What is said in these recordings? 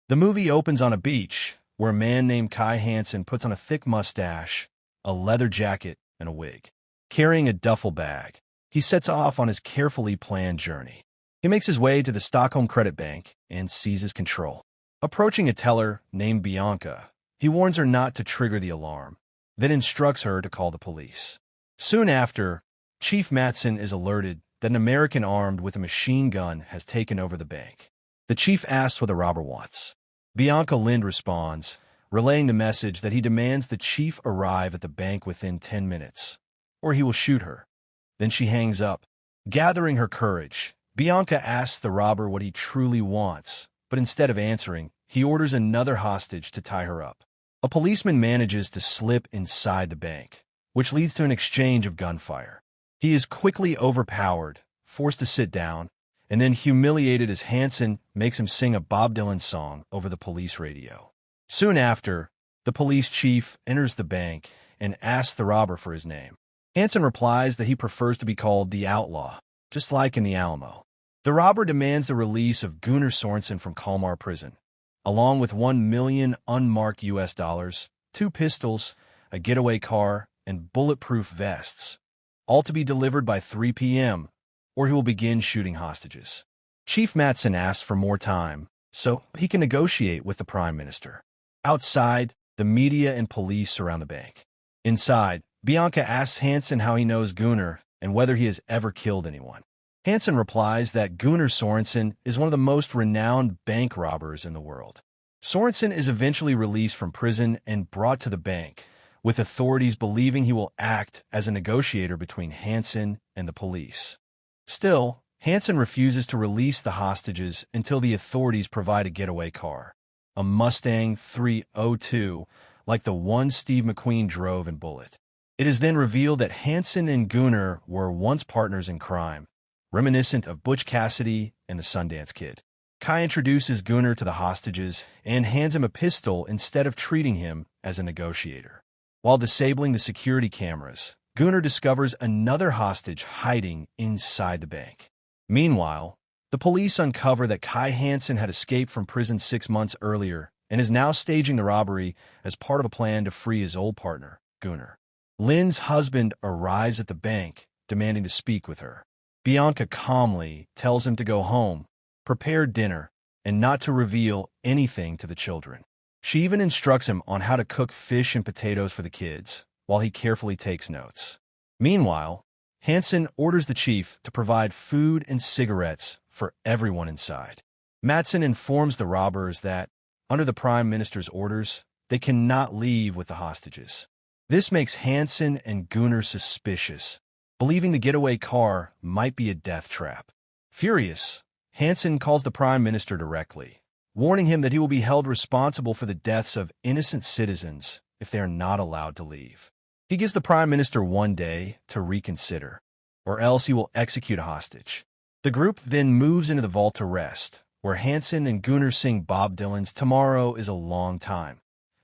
The movie opens on a beach where a man named Kai Hansen puts on a thick mustache, a leather jacket, and a wig. Carrying a duffel bag, he sets off on his carefully planned journey. He makes his way to the Stockholm Credit Bank and seizes control. Approaching a teller named Bianca, he warns her not to trigger the alarm, then instructs her to call the police. Soon after, Chief Mattsson is alerted that an American armed with a machine gun has taken over the bank. The chief asks what the robber wants. Bianca Lind responds, relaying the message that he demands the chief arrive at the bank within 10 minutes, or he will shoot her. Then she hangs up. Gathering her courage, Bianca asks the robber what he truly wants, but instead of answering, he orders another hostage to tie her up. A policeman manages to slip inside the bank, which leads to an exchange of gunfire. He is quickly overpowered, forced to sit down, and then humiliated as Hansen makes him sing a Bob Dylan song over the police radio. Soon after, the police chief enters the bank and asks the robber for his name. Hansen replies that he prefers to be called the Outlaw, just like in the Alamo. The robber demands the release of Gunnar Sorensen from Kalmar prison, along with 1 million unmarked US dollars, 2 pistols, a getaway car, and bulletproof vests, all to be delivered by 3 p.m., or he will begin shooting hostages. Chief Mattsson asks for more time so he can negotiate with the Prime Minister. Outside, the media and police surround the bank. Inside, Bianca asks Hansen how he knows Gunnar and whether he has ever killed anyone. Hansen replies that Gunnar Sorensen is one of the most renowned bank robbers in the world. Sorensen is eventually released from prison and brought to the bank, with authorities believing he will act as a negotiator between Hansen and the police. Still, Hansen refuses to release the hostages until the authorities provide a getaway car, a Mustang 302, like the one Steve McQueen drove in Bullet. It is then revealed that Hansen and Gunnar were once partners in crime, reminiscent of Butch Cassidy and the Sundance Kid. Kai introduces Gunnar to the hostages and hands him a pistol instead of treating him as a negotiator. While disabling the security cameras, Gunnar discovers another hostage hiding inside the bank. Meanwhile, the police uncover that Kai Hansen had escaped from prison 6 months earlier and is now staging the robbery as part of a plan to free his old partner, Gunnar. Lynn's husband arrives at the bank, demanding to speak with her. Bianca calmly tells him to go home, prepare dinner, and not to reveal anything to the children. She even instructs him on how to cook fish and potatoes for the kids, while he carefully takes notes. Meanwhile, Hansen orders the chief to provide food and cigarettes for everyone inside. Mattsson informs the robbers that, under the Prime Minister's orders, they cannot leave with the hostages. This makes Hansen and Gunnar suspicious, believing the getaway car might be a death trap. Furious, Hansen calls the Prime Minister directly, warning him that he will be held responsible for the deaths of innocent citizens if they are not allowed to leave. He gives the Prime Minister 1 day to reconsider, or else he will execute a hostage. The group then moves into the vault to rest, where Hansen and Gunnar sing Bob Dylan's "Tomorrow is a Long Time,"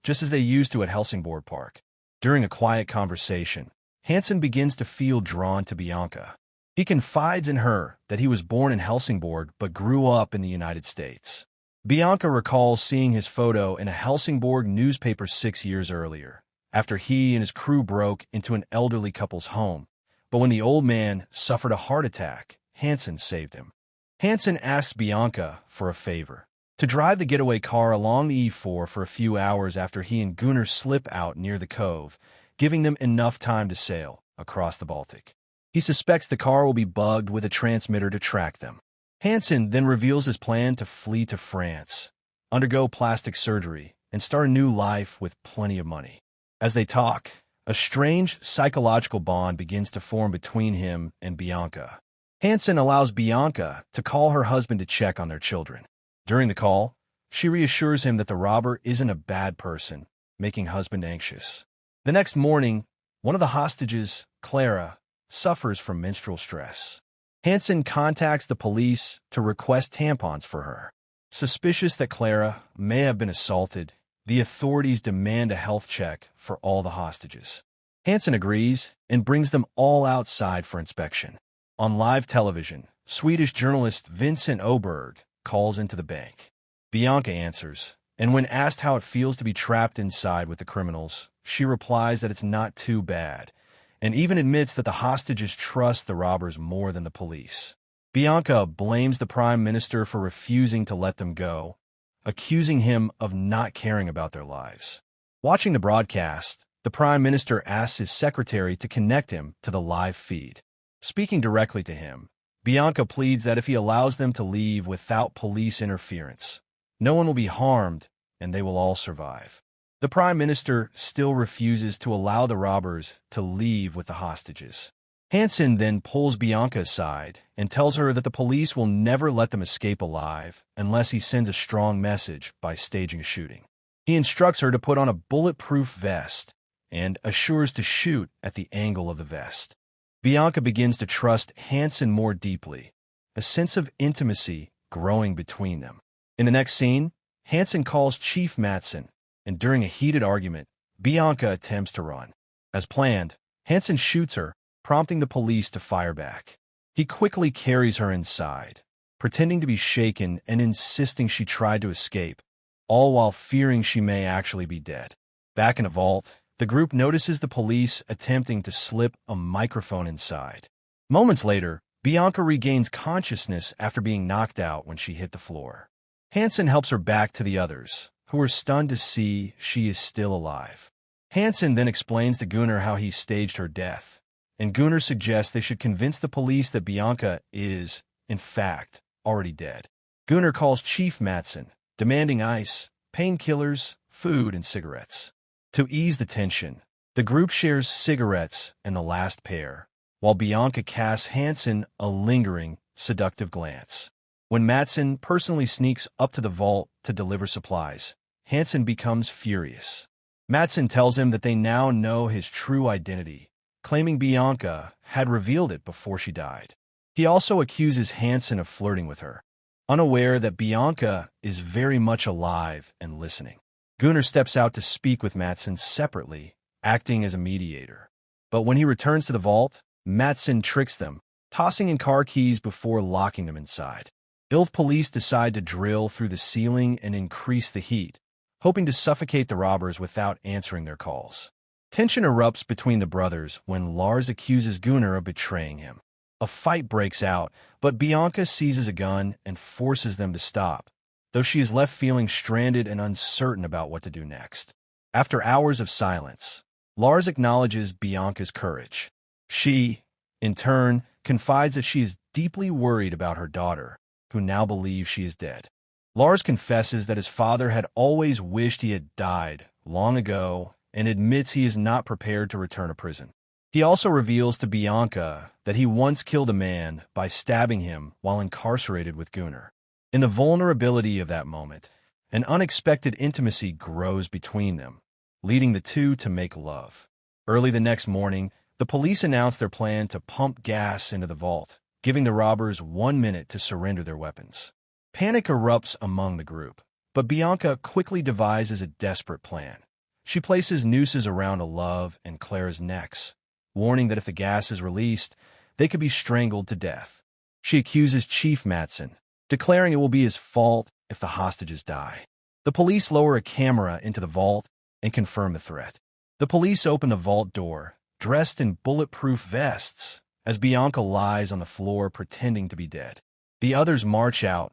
just as they used to at Helsingborg Park. During a quiet conversation, Hansen begins to feel drawn to Bianca. He confides in her that he was born in Helsingborg but grew up in the United States. Bianca recalls seeing his photo in a Helsingborg newspaper 6 years earlier, after he and his crew broke into an elderly couple's home. But when the old man suffered a heart attack, Hansen saved him. Hansen asks Bianca for a favor, to drive the getaway car along the E4 for a few hours after he and Gunnar slip out near the cove, giving them enough time to sail across the Baltic. He suspects the car will be bugged with a transmitter to track them. Hansen then reveals his plan to flee to France, undergo plastic surgery, and start a new life with plenty of money. As they talk, a strange psychological bond begins to form between him and Bianca. Hansen allows Bianca to call her husband to check on their children. During the call, she reassures him that the robber isn't a bad person, making husband anxious. The next morning, one of the hostages, Clara, suffers from menstrual stress. Hansen contacts the police to request tampons for her. Suspicious that Clara may have been assaulted, the authorities demand a health check for all the hostages. Hansen agrees and brings them all outside for inspection. On live television, Swedish journalist Vincent Oberg calls into the bank. Bianca answers, and when asked how it feels to be trapped inside with the criminals, she replies that it's not too bad, and even admits that the hostages trust the robbers more than the police. Bianca blames the Prime Minister for refusing to let them go, accusing him of not caring about their lives. Watching the broadcast, the Prime Minister asks his secretary to connect him to the live feed. Speaking directly to him, Bianca pleads that if he allows them to leave without police interference, no one will be harmed and they will all survive. The Prime Minister still refuses to allow the robbers to leave with the hostages. Hansen then pulls Bianca aside and tells her that the police will never let them escape alive unless he sends a strong message by staging a shooting. He instructs her to put on a bulletproof vest and assures to shoot at the angle of the vest. Bianca begins to trust Hansen more deeply, a sense of intimacy growing between them. In the next scene, Hansen calls Chief Matson, and during a heated argument, Bianca attempts to run. As planned, Hansen shoots her, prompting the police to fire back. He quickly carries her inside, pretending to be shaken and insisting she tried to escape, all while fearing she may actually be dead. Back in a vault, the group notices the police attempting to slip a microphone inside. Moments later, Bianca regains consciousness after being knocked out when she hit the floor. Hansen helps her back to the others, who are stunned to see she is still alive. Hansen then explains to Gunnar how he staged her death, and Gunnar suggests they should convince the police that Bianca is, in fact, already dead. Gunnar calls Chief Matson, demanding ice, painkillers, food, and cigarettes. To ease the tension, the group shares cigarettes and the last pair, while Bianca casts Hansen a lingering, seductive glance. When Matson personally sneaks up to the vault to deliver supplies, Hansen becomes furious. Matson tells him that they now know his true identity, claiming Bianca had revealed it before she died. He also accuses Hansen of flirting with her, unaware that Bianca is very much alive and listening. Gunnar steps out to speak with Matson separately, acting as a mediator. But when he returns to the vault, Matson tricks them, tossing in car keys before locking them inside. ILF police decide to drill through the ceiling and increase the heat, hoping to suffocate the robbers without answering their calls. Tension erupts between the brothers when Lars accuses Gunnar of betraying him. A fight breaks out, but Bianca seizes a gun and forces them to stop, though she is left feeling stranded and uncertain about what to do next. After hours of silence, Lars acknowledges Bianca's courage. She, in turn, confides that she is deeply worried about her daughter, who now believes she is dead. Lars confesses that his father had always wished he had died long ago and admits he is not prepared to return to prison. He also reveals to Bianca that he once killed a man by stabbing him while incarcerated with Gunnar. In the vulnerability of that moment, an unexpected intimacy grows between them, leading the two to make love. Early the next morning, the police announce their plan to pump gas into the vault, giving the robbers 1 minute to surrender their weapons. Panic erupts among the group, but Bianca quickly devises a desperate plan. She places nooses around Love and Clara's necks, warning that if the gas is released, they could be strangled to death. She accuses Chief Matson, declaring it will be his fault if the hostages die. The police lower a camera into the vault and confirm the threat. The police open the vault door, dressed in bulletproof vests, as Bianca lies on the floor pretending to be dead. The others march out,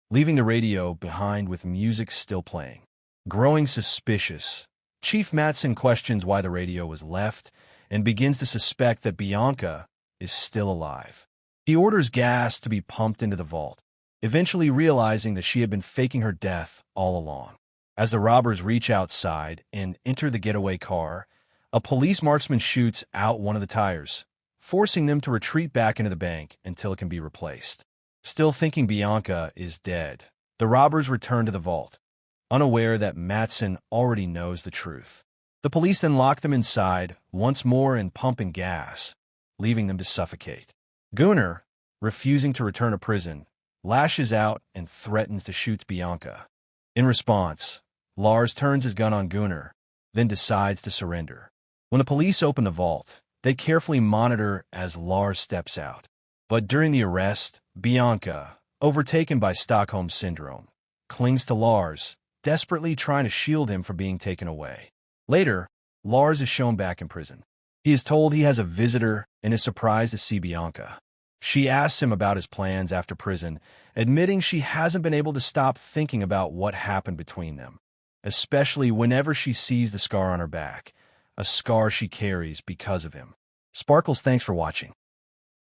leaving the radio behind with music still playing. Growing suspicious, Chief Matson questions why the radio was left and begins to suspect that Bianca is still alive. He orders gas to be pumped into the vault, eventually realizing that she had been faking her death all along. As the robbers reach outside and enter the getaway car, a police marksman shoots out one of the tires, forcing them to retreat back into the bank until it can be replaced. Still thinking Bianca is dead, the robbers return to the vault, unaware that Matson already knows the truth. The police then lock them inside once more and pump in gas, leaving them to suffocate. Gunnar, refusing to return to prison, lashes out and threatens to shoot Bianca. In response, Lars turns his gun on Gunnar, then decides to surrender. When the police open the vault, they carefully monitor as Lars steps out. But during the arrest, Bianca, overtaken by Stockholm Syndrome, clings to Lars, desperately trying to shield him from being taken away. Later, Lars is shown back in prison. He is told he has a visitor and is surprised to see Bianca. She asks him about his plans after prison, admitting she hasn't been able to stop thinking about what happened between them, especially whenever she sees the scar on her back, a scar she carries because of him. Sparkles, thanks for watching.